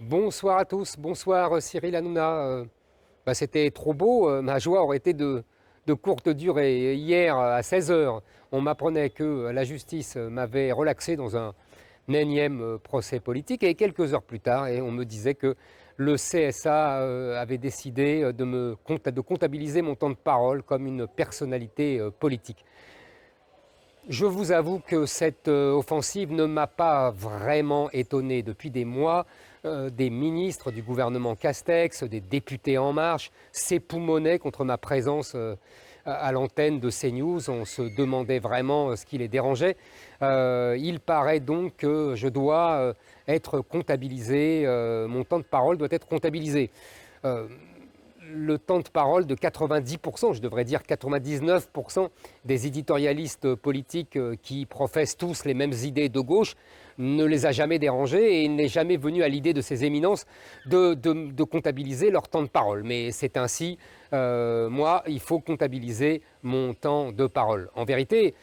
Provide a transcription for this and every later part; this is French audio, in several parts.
Bonsoir à tous, bonsoir Cyril Hanouna. C'était trop beau, ma joie aurait été de courte durée. Hier à 16 heures, on m'apprenait que la justice m'avait relaxé dans un énième procès politique et quelques heures plus tard, et on me disait que le CSA avait décidé de comptabiliser mon temps de parole comme une personnalité politique. Je vous avoue que cette offensive ne m'a pas vraiment étonné. Depuis des mois, des ministres du gouvernement Castex, des députés En Marche s'époumonaient contre ma présence à l'antenne de CNews. On se demandait vraiment ce qui les dérangeait. Il paraît donc que je dois être comptabilisé, mon temps de parole doit être comptabilisé. Le temps de parole de 90%, je devrais dire 99% des éditorialistes politiques qui professent tous les mêmes idées de gauche ne les a jamais dérangés et il n'est jamais venu à l'idée de ces éminences de comptabiliser leur temps de parole. Mais c'est ainsi, moi, il faut comptabiliser mon temps de parole. En vérité,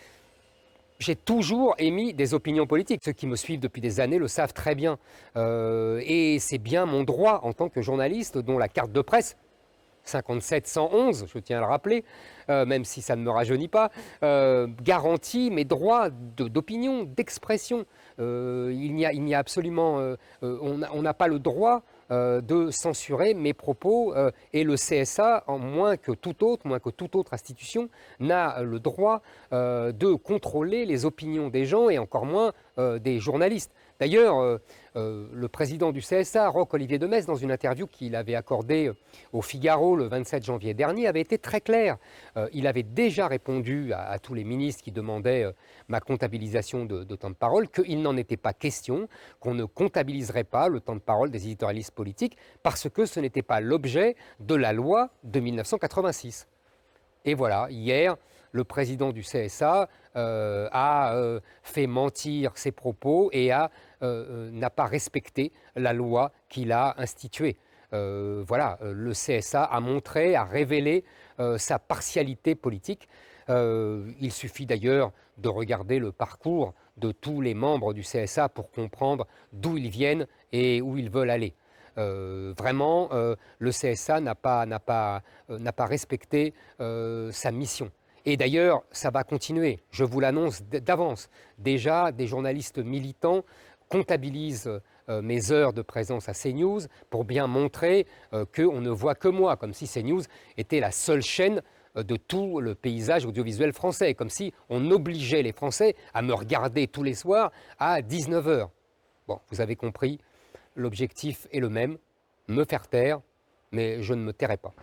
j'ai toujours émis des opinions politiques. Ceux qui me suivent depuis des années le savent très bien. Et c'est bien mon droit en tant que journaliste, dont la carte de presse 57-111, je tiens à le rappeler, même si ça ne me rajeunit pas, garantit mes droits d'opinion, d'expression. Il n'y a absolument, on n'a pas le droit de censurer mes propos et le CSA, moins que toute autre institution, n'a le droit de contrôler les opinions des gens et encore moins des journalistes. D'ailleurs, le président du CSA, Roch-Olivier de Metz, dans une interview qu'il avait accordée au Figaro le 27 janvier dernier, avait été très clair. Il avait déjà répondu à tous les ministres qui demandaient ma comptabilisation de temps de parole, qu'il n'en était pas question, qu'on ne comptabiliserait pas le temps de parole des éditorialistes politiques, parce que ce n'était pas l'objet de la loi de 1986. Et voilà, hier, le président du CSA a fait mentir ses propos et n'a pas respecté la loi qu'il a instituée. Voilà, le CSA a montré, a révélé sa partialité politique. Il suffit d'ailleurs de regarder le parcours de tous les membres du CSA pour comprendre d'où ils viennent et où ils veulent aller. Vraiment, le CSA n'a pas respecté sa mission. Et d'ailleurs, ça va continuer, je vous l'annonce d'avance. Déjà, des journalistes militants comptabilisent mes heures de présence à CNews pour bien montrer qu'on ne voit que moi, comme si CNews était la seule chaîne de tout le paysage audiovisuel français, comme si on obligeait les Français à me regarder tous les soirs à 19 heures. Bon, vous avez compris, l'objectif est le même, me faire taire, mais je ne me tairai pas.